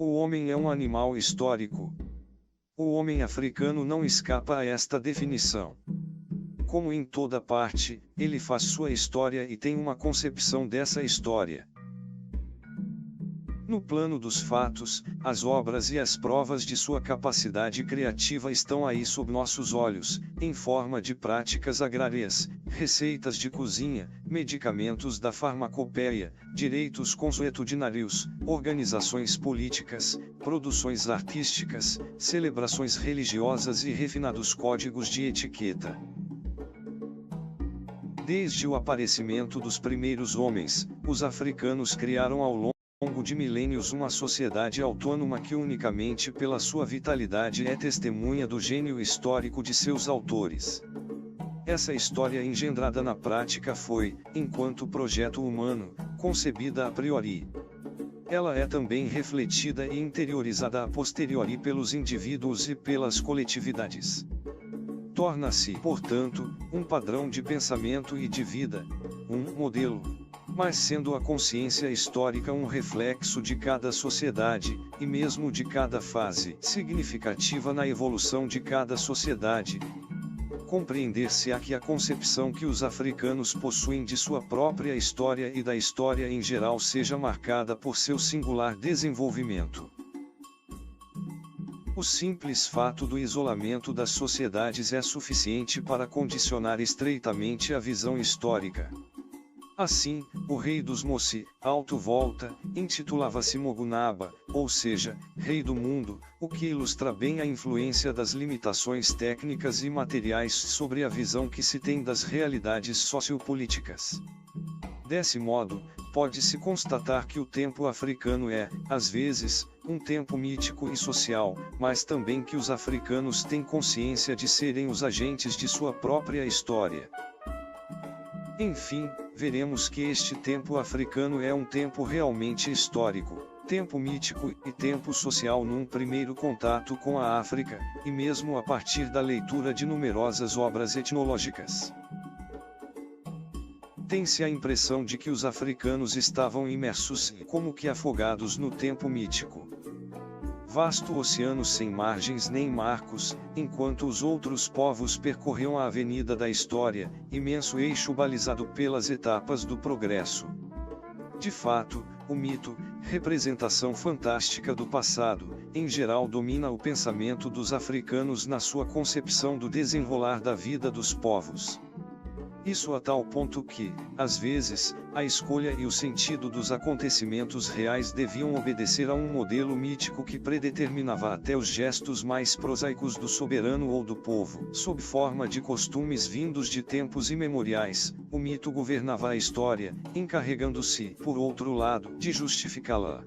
O homem é um animal histórico. O homem africano não escapa a esta definição. Como em toda parte, ele faz sua história e tem uma concepção dessa história. No plano dos fatos, as obras e as provas de sua capacidade criativa estão aí sob nossos olhos, em forma de práticas agrárias, receitas de cozinha, medicamentos da farmacopeia, direitos consuetudinários, organizações políticas, produções artísticas, celebrações religiosas e refinados códigos de etiqueta. Desde o aparecimento dos primeiros homens, os africanos criaram ao longo de milênios uma sociedade autônoma que unicamente pela sua vitalidade é testemunha do gênio histórico de seus autores. Essa história engendrada na prática foi, enquanto projeto humano, concebida a priori. Ela é também refletida e interiorizada a posteriori pelos indivíduos e pelas coletividades. Torna-se, portanto, um padrão de pensamento e de vida, um modelo. Mas sendo a consciência histórica um reflexo de cada sociedade, e mesmo de cada fase significativa na evolução de cada sociedade, compreender-se-á que a concepção que os africanos possuem de sua própria história e da história em geral seja marcada por seu singular desenvolvimento. O simples fato do isolamento das sociedades é suficiente para condicionar estreitamente a visão histórica. Assim, o rei dos Mossi, Alto Volta, intitulava-se Mogunaba, ou seja, rei do mundo, o que ilustra bem a influência das limitações técnicas e materiais sobre a visão que se tem das realidades sociopolíticas. Desse modo, pode-se constatar que o tempo africano é, às vezes, um tempo mítico e social, mas também que os africanos têm consciência de serem os agentes de sua própria história. Enfim, veremos que este tempo africano é um tempo realmente histórico, tempo mítico e tempo social num primeiro contato com a África, e mesmo a partir da leitura de numerosas obras etnológicas. Tem-se a impressão de que os africanos estavam imersos, como que afogados no tempo mítico. Vasto oceano sem margens nem marcos, enquanto os outros povos percorriam a avenida da história, imenso eixo balizado pelas etapas do progresso. De fato, o mito, representação fantástica do passado, em geral domina o pensamento dos africanos na sua concepção do desenrolar da vida dos povos. Isso a tal ponto que, às vezes, a escolha e o sentido dos acontecimentos reais deviam obedecer a um modelo mítico que predeterminava até os gestos mais prosaicos do soberano ou do povo. Sob forma de costumes vindos de tempos imemoriais, o mito governava a história, encarregando-se, por outro lado, de justificá-la.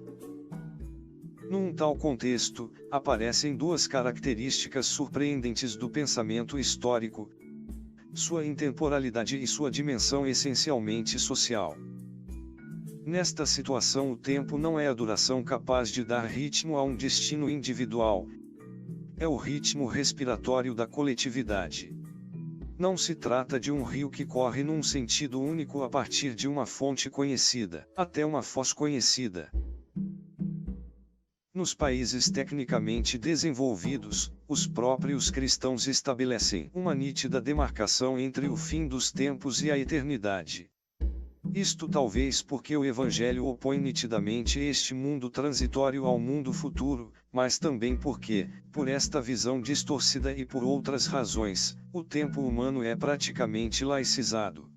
Num tal contexto, aparecem duas características surpreendentes do pensamento histórico: sua intemporalidade e sua dimensão essencialmente social. Nesta situação, o tempo não é a duração capaz de dar ritmo a um destino individual. É o ritmo respiratório da coletividade. Não se trata de um rio que corre num sentido único a partir de uma fonte conhecida, até uma foz conhecida. Nos países tecnicamente desenvolvidos, os próprios cristãos estabelecem uma nítida demarcação entre o fim dos tempos e a eternidade. Isto talvez porque o Evangelho opõe nitidamente este mundo transitório ao mundo futuro, mas também porque, por esta visão distorcida e por outras razões, o tempo humano é praticamente laicizado.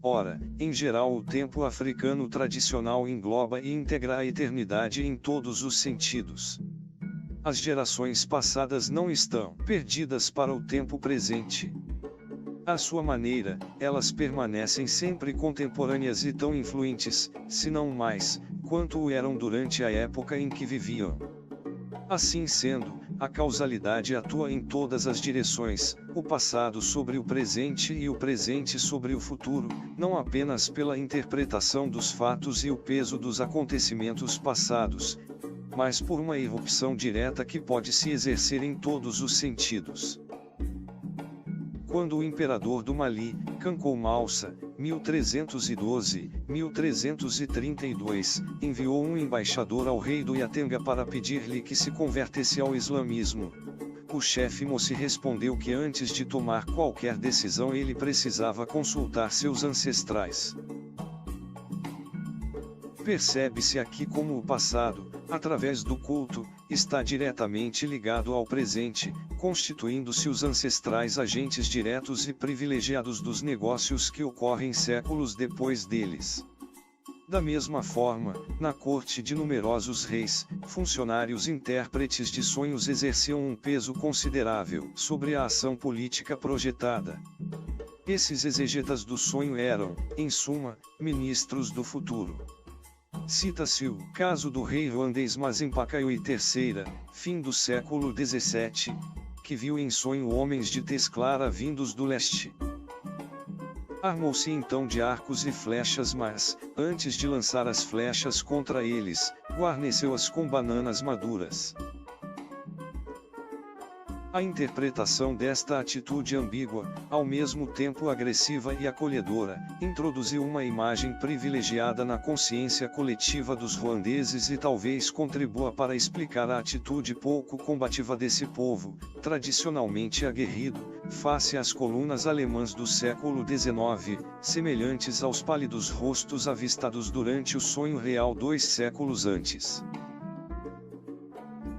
Ora, em geral o tempo africano tradicional engloba e integra a eternidade em todos os sentidos. As gerações passadas não estão perdidas para o tempo presente. À sua maneira, elas permanecem sempre contemporâneas e tão influentes, se não mais, quanto o eram durante a época em que viviam. Assim sendo, a causalidade atua em todas as direções, o passado sobre o presente e o presente sobre o futuro, não apenas pela interpretação dos fatos e o peso dos acontecimentos passados, mas por uma irrupção direta que pode se exercer em todos os sentidos. quando o imperador do Mali, Kankou Mausa, 1312-1332, enviou um embaixador ao rei do Yatenga para pedir-lhe que se convertesse ao islamismo. O chefe Mossi respondeu que antes de tomar qualquer decisão ele precisava consultar seus ancestrais. Percebe-se aqui como o passado, através do culto, está diretamente ligado ao presente, constituindo-se os ancestrais agentes diretos e privilegiados dos negócios que ocorrem séculos depois deles. Da mesma forma, na corte de numerosos reis, funcionários intérpretes de sonhos exerciam um peso considerável sobre a ação política projetada. Esses exegetas do sonho eram, em suma, ministros do futuro. Cita-se o caso do rei ruandês Mazimpakayo III, fim do século XVII, que viu em sonho homens de tez clara vindos do leste. Armou-se então de arcos e flechas, mas, antes de lançar as flechas contra eles, guarneceu-as com bananas maduras. A interpretação desta atitude ambígua, ao mesmo tempo agressiva e acolhedora, introduziu uma imagem privilegiada na consciência coletiva dos ruandeses e talvez contribua para explicar a atitude pouco combativa desse povo, tradicionalmente aguerrido, face às colunas alemãs do século XIX, semelhantes aos pálidos rostos avistados durante o sonho real 2 séculos antes.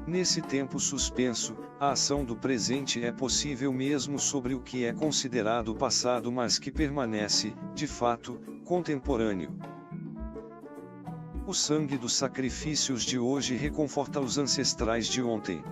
Nesse tempo suspenso, a ação do presente é possível mesmo sobre o que é considerado passado mas que permanece, de fato, contemporâneo. O sangue dos sacrifícios de hoje reconforta os ancestrais de ontem.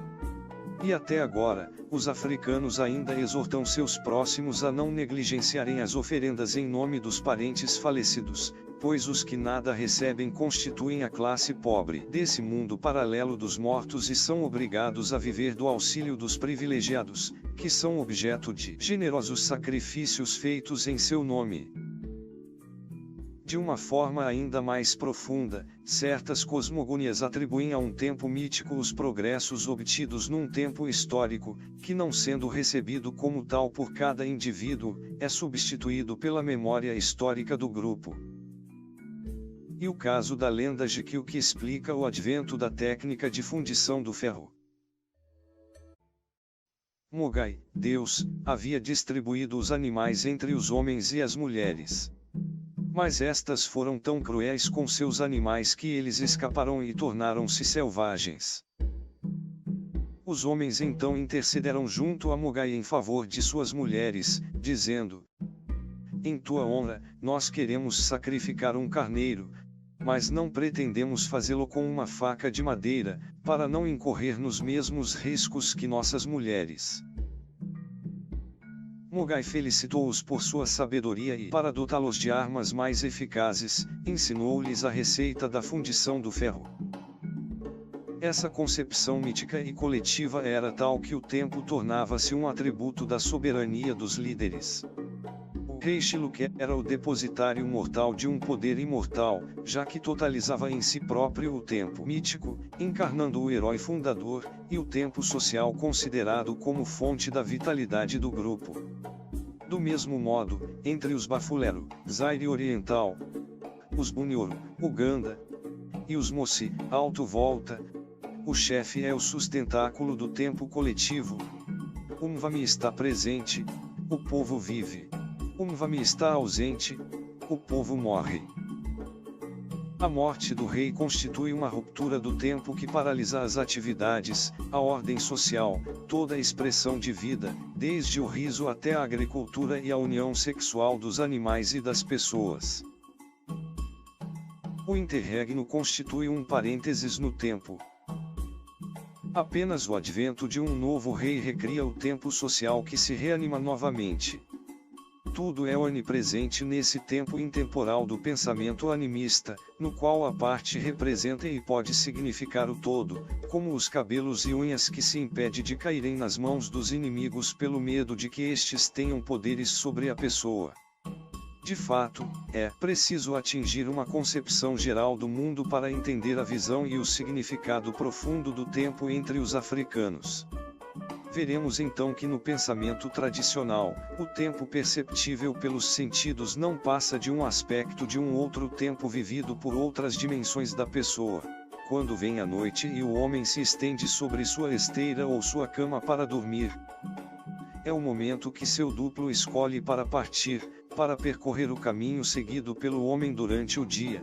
E até agora, os africanos ainda exortam seus próximos a não negligenciarem as oferendas em nome dos parentes falecidos, pois os que nada recebem constituem a classe pobre desse mundo paralelo dos mortos e são obrigados a viver do auxílio dos privilegiados, que são objeto de generosos sacrifícios feitos em seu nome. De uma forma ainda mais profunda, certas cosmogonias atribuem a um tempo mítico os progressos obtidos num tempo histórico, que não sendo recebido como tal por cada indivíduo, é substituído pela memória histórica do grupo. E o caso da lenda Jekyll que explica o advento da técnica de fundição do ferro. Mogai, Deus, havia distribuído os animais entre os homens e as mulheres. Mas estas foram tão cruéis com seus animais que eles escaparam e tornaram-se selvagens. Os homens então intercederam junto a Mogai em favor de suas mulheres, dizendo: em tua honra, nós queremos sacrificar um carneiro, mas não pretendemos fazê-lo com uma faca de madeira, para não incorrer nos mesmos riscos que nossas mulheres. Mogai felicitou-os por sua sabedoria e, para dotá-los de armas mais eficazes, ensinou-lhes a receita da fundição do ferro. Essa concepção mítica e coletiva era tal que o tempo tornava-se um atributo da soberania dos líderes. O rei Xiluque era o depositário mortal de um poder imortal, já que totalizava em si próprio o tempo mítico, encarnando o herói fundador, e o tempo social considerado como fonte da vitalidade do grupo. Do mesmo modo, entre os Bafulero, Zaire Oriental, os Bunyoro, Uganda, e os Mossi, Alto Volta, o chefe é o sustentáculo do tempo coletivo. O Mvami está presente, o povo vive. O Mvami está ausente, o povo morre. A morte do rei constitui uma ruptura do tempo que paralisa as atividades, a ordem social, toda a expressão de vida, desde o riso até a agricultura e a união sexual dos animais e das pessoas. O interregno constitui um parênteses no tempo. Apenas o advento de um novo rei recria o tempo social que se reanima novamente. Tudo é onipresente nesse tempo intemporal do pensamento animista, no qual a parte representa e pode significar o todo, como os cabelos e unhas que se impede de caírem nas mãos dos inimigos pelo medo de que estes tenham poderes sobre a pessoa. De fato, é preciso atingir uma concepção geral do mundo para entender a visão e o significado profundo do tempo entre os africanos. Veremos então que no pensamento tradicional, o tempo perceptível pelos sentidos não passa de um aspecto de um outro tempo vivido por outras dimensões da pessoa. Quando vem a noite e o homem se estende sobre sua esteira ou sua cama para dormir, é o momento que seu duplo escolhe para partir, para percorrer o caminho seguido pelo homem durante o dia,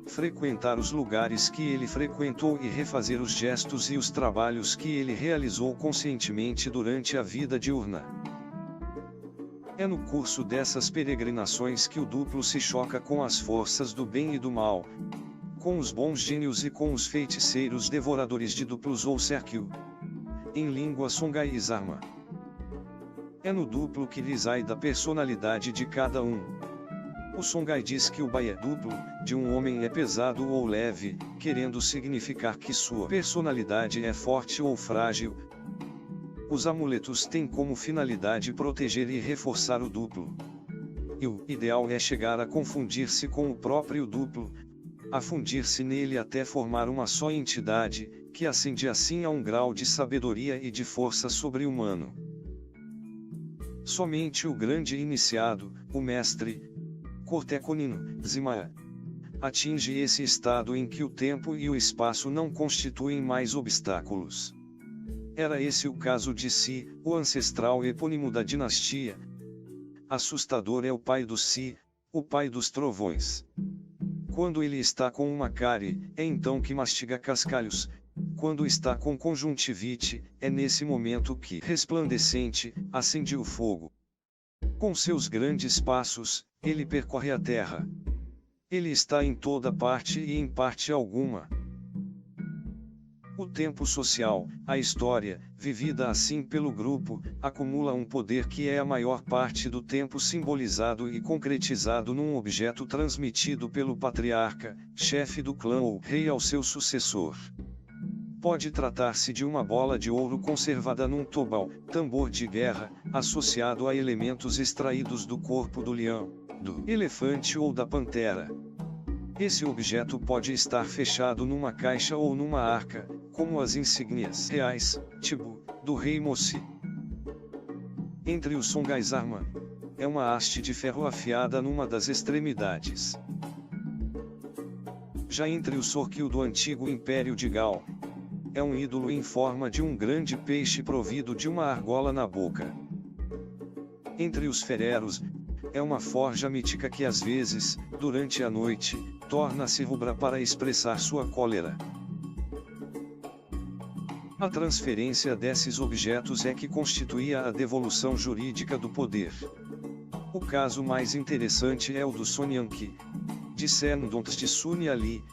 frequentar os lugares que ele frequentou e refazer os gestos e os trabalhos que ele realizou conscientemente durante a vida diurna. É no curso dessas peregrinações que o duplo se choca com as forças do bem e do mal, com os bons gênios e com os feiticeiros devoradores de duplos ou Serkyu, em língua Songhai e Zarma. É no duplo que reside da personalidade de cada um. O Songhai diz que o Bai duplo de um homem é pesado ou leve, querendo significar que sua personalidade é forte ou frágil. Os amuletos têm como finalidade proteger e reforçar o duplo. E o ideal é chegar a confundir-se com o próprio duplo, a fundir-se nele até formar uma só entidade, que ascende assim a um grau de sabedoria e de força sobre-humano. Somente o grande iniciado, o mestre Corteconino, Zimaya, atinge esse estado em que o tempo e o espaço não constituem mais obstáculos. Era esse o caso de Si, o ancestral epônimo da dinastia. Assustador é o pai do Si, o pai dos trovões. Quando ele está com uma cárie, é então que mastiga cascalhos. Quando está com conjuntivite, é nesse momento que, resplandecente, acende o fogo. Com seus grandes passos, ele percorre a terra. Ele está em toda parte e em parte alguma. O tempo social, a história, vivida assim pelo grupo, acumula um poder que é a maior parte do tempo simbolizado e concretizado num objeto transmitido pelo patriarca, chefe do clã ou rei ao seu sucessor. Pode tratar-se de uma bola de ouro conservada num tobal, tambor de guerra, associado a elementos extraídos do corpo do leão, do elefante ou da pantera. Esse objeto pode estar fechado numa caixa ou numa arca, como as insígnias reais, Tibu, do rei Mossi. Entre os Songhai Zarma, é uma haste de ferro afiada numa das extremidades. Já entre os Sorkyu do antigo Império de Gal, é um ídolo em forma de um grande peixe provido de uma argola na boca. Entre os Fereros, é uma forja mítica que às vezes, durante a noite, torna-se rubra para expressar sua cólera. A transferência desses objetos é que constituía a devolução jurídica do poder. O caso mais interessante é o do Sonyanki, descendentes de Sun Ali,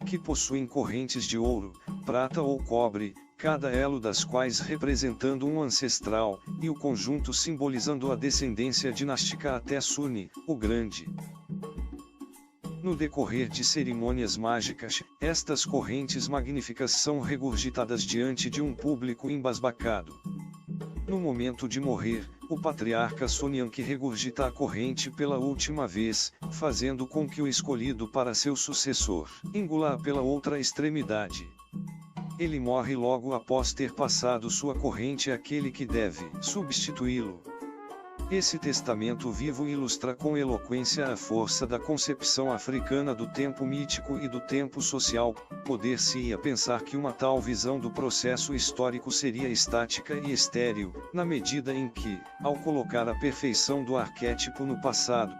que possuem correntes de ouro, prata ou cobre, cada elo das quais representando um ancestral, e o conjunto simbolizando a descendência dinástica até Suni, o Grande. No decorrer de cerimônias mágicas, estas correntes magníficas são regurgitadas diante de um público embasbacado. No momento de morrer, o patriarca Sonyanki regurgita a corrente pela última vez, fazendo com que o escolhido para seu sucessor engula-a pela outra extremidade. Ele morre logo após ter passado sua corrente àquele que deve substituí-lo. Esse testamento vivo ilustra com eloquência a força da concepção africana do tempo mítico e do tempo social. Poder-se-ia pensar que uma tal visão do processo histórico seria estática e estéril, na medida em que, ao colocar a perfeição do arquétipo no passado,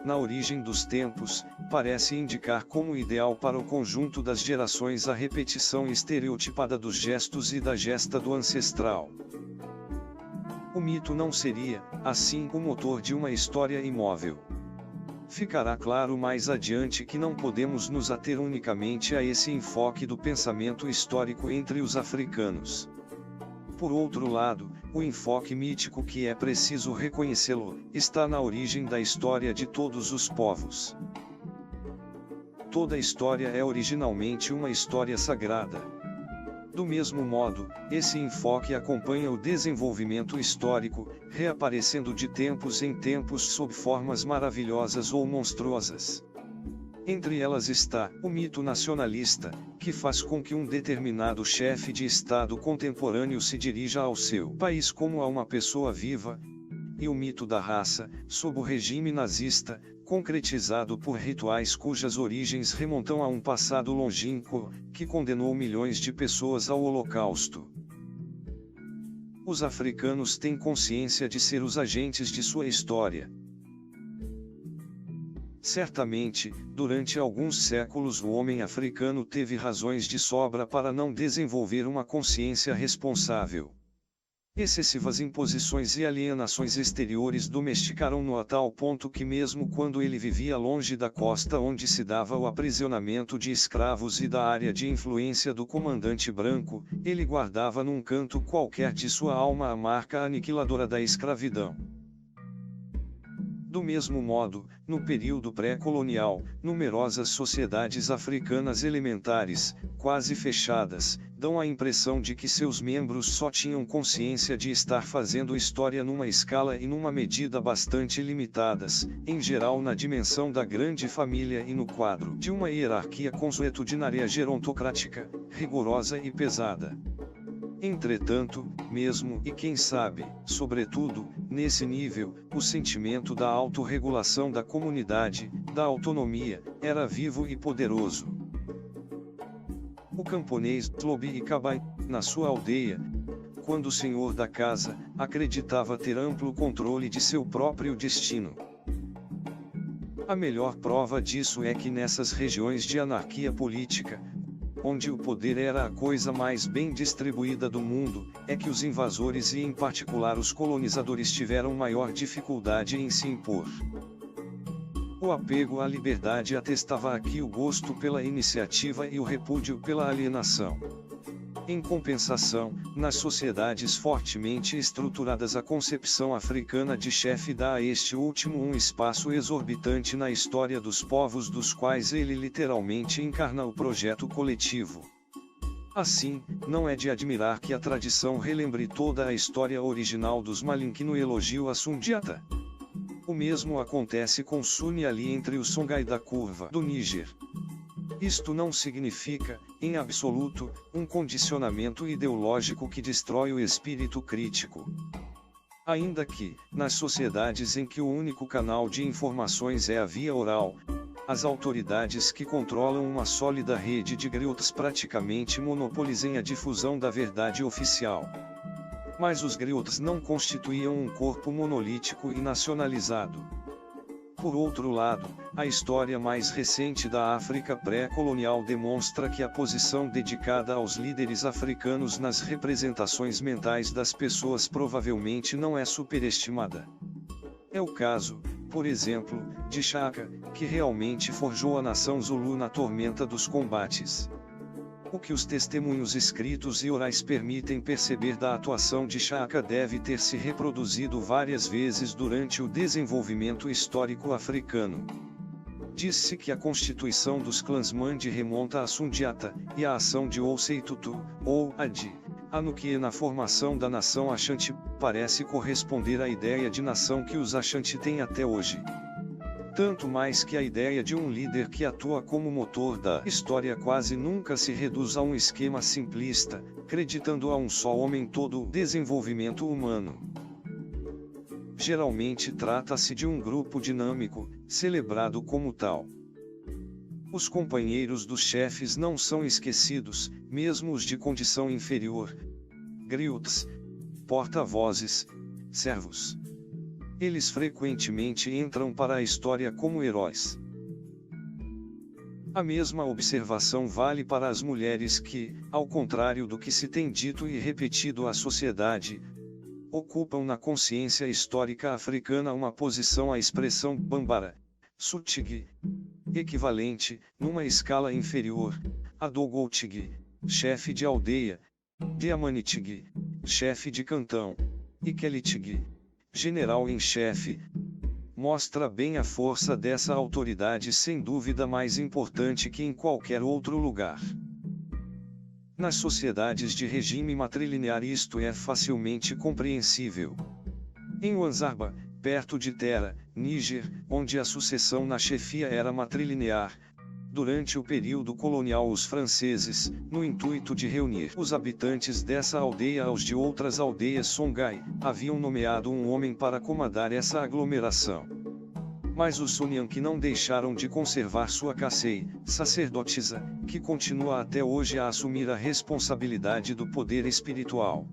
na origem dos tempos, parece indicar como ideal para o conjunto das gerações a repetição estereotipada dos gestos e da gesta do ancestral. O mito não seria, assim, o motor de uma história imóvel. Ficará claro mais adiante que não podemos nos ater unicamente a esse enfoque do pensamento histórico entre os africanos. Por outro lado, o enfoque mítico que é preciso reconhecê-lo, está na origem da história de todos os povos. Toda história é originalmente uma história sagrada. Do mesmo modo, esse enfoque acompanha o desenvolvimento histórico, reaparecendo de tempos em tempos sob formas maravilhosas ou monstruosas. Entre elas está o mito nacionalista, que faz com que um determinado chefe de Estado contemporâneo se dirija ao seu país como a uma pessoa viva, e o mito da raça, sob o regime nazista, concretizado por rituais cujas origens remontam a um passado longínquo, que condenou milhões de pessoas ao Holocausto. Os africanos têm consciência de ser os agentes de sua história. Certamente, durante alguns séculos o homem africano teve razões de sobra para não desenvolver uma consciência responsável. Excessivas imposições e alienações exteriores domesticaram-no a tal ponto que mesmo quando ele vivia longe da costa onde se dava o aprisionamento de escravos e da área de influência do comandante branco, ele guardava num canto qualquer de sua alma a marca aniquiladora da escravidão. Do mesmo modo, no período pré-colonial, numerosas sociedades africanas elementares, quase fechadas, dão a impressão de que seus membros só tinham consciência de estar fazendo história numa escala e numa medida bastante limitadas, em geral na dimensão da grande família e no quadro de uma hierarquia consuetudinária gerontocrática, rigorosa e pesada. Entretanto, mesmo e quem sabe, sobretudo, nesse nível, o sentimento da autorregulação da comunidade, da autonomia, era vivo e poderoso. O camponês Tlobi e Kabai, na sua aldeia, quando o senhor da casa, acreditava ter amplo controle de seu próprio destino. A melhor prova disso é que nessas regiões de anarquia política, onde o poder era a coisa mais bem distribuída do mundo, é que os invasores e em particular os colonizadores tiveram maior dificuldade em se impor. O apego à liberdade atestava aqui o gosto pela iniciativa e o repúdio pela alienação. Em compensação, nas sociedades fortemente estruturadas a concepção africana de chefe dá a este último um espaço exorbitante na história dos povos dos quais ele literalmente encarna o projeto coletivo. Assim, não é de admirar que a tradição relembre toda a história original dos Malinke no elogio a Sundiata. O mesmo acontece com Suni Ali entre os Songhai da curva do Níger. Isto não significa, em absoluto, um condicionamento ideológico que destrói o espírito crítico. Ainda que, nas sociedades em que o único canal de informações é a via oral, as autoridades que controlam uma sólida rede de griots praticamente monopolizem a difusão da verdade oficial. Mas os griots não constituíam um corpo monolítico e nacionalizado. Por outro lado, a história mais recente da África pré-colonial demonstra que a posição dedicada aos líderes africanos nas representações mentais das pessoas provavelmente não é superestimada. É o caso, por exemplo, de Shaka, que realmente forjou a nação Zulu na tormenta dos combates. O que os testemunhos escritos e orais permitem perceber da atuação de Shaka deve ter se reproduzido várias vezes durante o desenvolvimento histórico africano. Diz-se que a constituição dos clãs Mandi remonta a Sundiata, e a ação de Osei Tutu, ou Adi, Anukie na formação da nação Ashanti, parece corresponder à ideia de nação que os Ashanti têm até hoje. Tanto mais que a ideia de um líder que atua como motor da história quase nunca se reduz a um esquema simplista, acreditando a um só homem todo o desenvolvimento humano. Geralmente trata-se de um grupo dinâmico, celebrado como tal. Os companheiros dos chefes não são esquecidos, mesmo os de condição inferior. Griots, porta-vozes, servos. Eles frequentemente entram para a história como heróis. A mesma observação vale para as mulheres que, ao contrário do que se tem dito e repetido à sociedade, ocupam na consciência histórica africana uma posição à expressão Bambara, Sutig, equivalente, numa escala inferior, a Dogoltig, chefe de aldeia, Diamanitig, chefe de cantão, e Kelitig, general em chefe, mostra bem a força dessa autoridade sem dúvida mais importante que em qualquer outro lugar. Nas sociedades de regime matrilinear isto é facilmente compreensível. Em Wanzarba, perto de Tera, Níger, onde a sucessão na chefia era matrilinear, durante o período colonial os franceses, no intuito de reunir os habitantes dessa aldeia aos de outras aldeias Songhai, haviam nomeado um homem para comandar essa aglomeração. Mas os Sonyank não deixaram de conservar sua Kasei, sacerdotisa, que continua até hoje a assumir a responsabilidade do poder espiritual.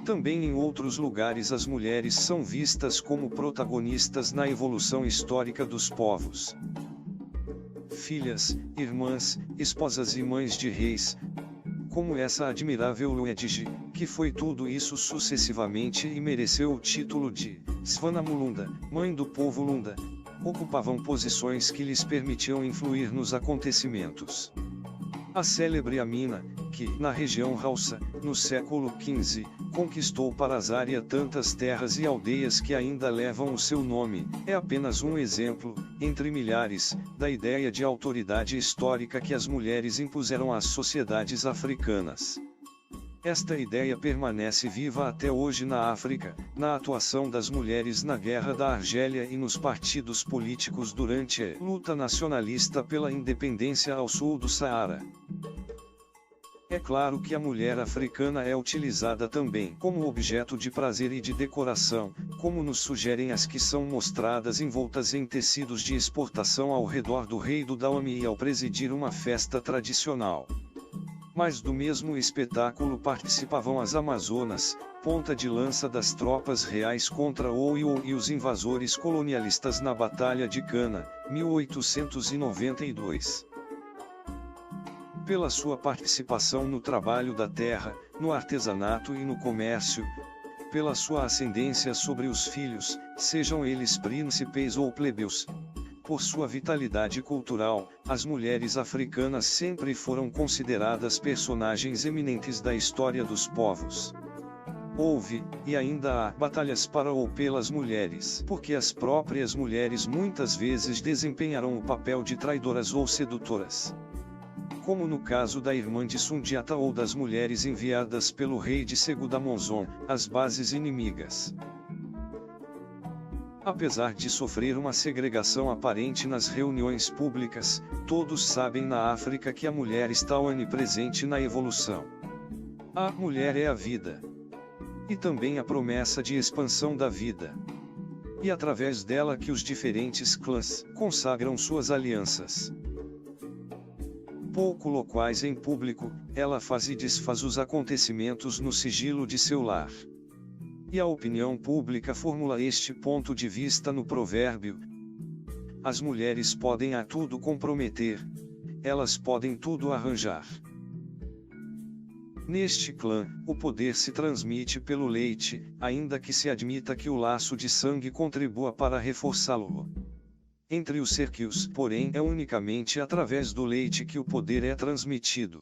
Também em outros lugares as mulheres são vistas como protagonistas na evolução histórica dos povos. Filhas, irmãs, esposas e mães de reis, como essa admirável Luedji, que foi tudo isso sucessivamente e mereceu o título de Svanamulunda, mãe do povo Lunda, ocupavam posições que lhes permitiam influir nos acontecimentos. A célebre Amina, que, na região Hausa, no século XV, conquistou para Azaria tantas terras e aldeias que ainda levam o seu nome, é apenas um exemplo, entre milhares, da ideia de autoridade histórica que as mulheres impuseram às sociedades africanas. Esta ideia permanece viva até hoje na África, na atuação das mulheres na Guerra da Argélia e nos partidos políticos durante a luta nacionalista pela independência ao sul do Saara. É claro que a mulher africana é utilizada também como objeto de prazer e de decoração, como nos sugerem as que são mostradas envoltas em tecidos de exportação ao redor do rei do Dahomey ao presidir uma festa tradicional. Mas do mesmo espetáculo participavam as Amazonas, ponta de lança das tropas reais contra Oyo e os invasores colonialistas na Batalha de Cana, 1892. Pela sua participação no trabalho da terra, no artesanato e no comércio, pela sua ascendência sobre os filhos, sejam eles príncipes ou plebeus. Por sua vitalidade cultural, as mulheres africanas sempre foram consideradas personagens eminentes da história dos povos. Houve, e ainda há, batalhas para ou pelas mulheres, porque as próprias mulheres muitas vezes desempenharam o papel de traidoras ou sedutoras. Como no caso da irmã de Sundiata ou das mulheres enviadas pelo rei de Segudamonzon, às bases inimigas. Apesar de sofrer uma segregação aparente nas reuniões públicas, todos sabem na África que a mulher está onipresente na evolução. A mulher é a vida. E também a promessa de expansão da vida. E através dela que os diferentes clãs consagram suas alianças. Pouco loquaz em público, ela faz e desfaz os acontecimentos no sigilo de seu lar. E a opinião pública formula este ponto de vista no provérbio: as mulheres podem a tudo comprometer, elas podem tudo arranjar. Neste clã, o poder se transmite pelo leite, ainda que se admita que o laço de sangue contribua para reforçá-lo. Entre os Serquios, porém, é unicamente através do leite que o poder é transmitido.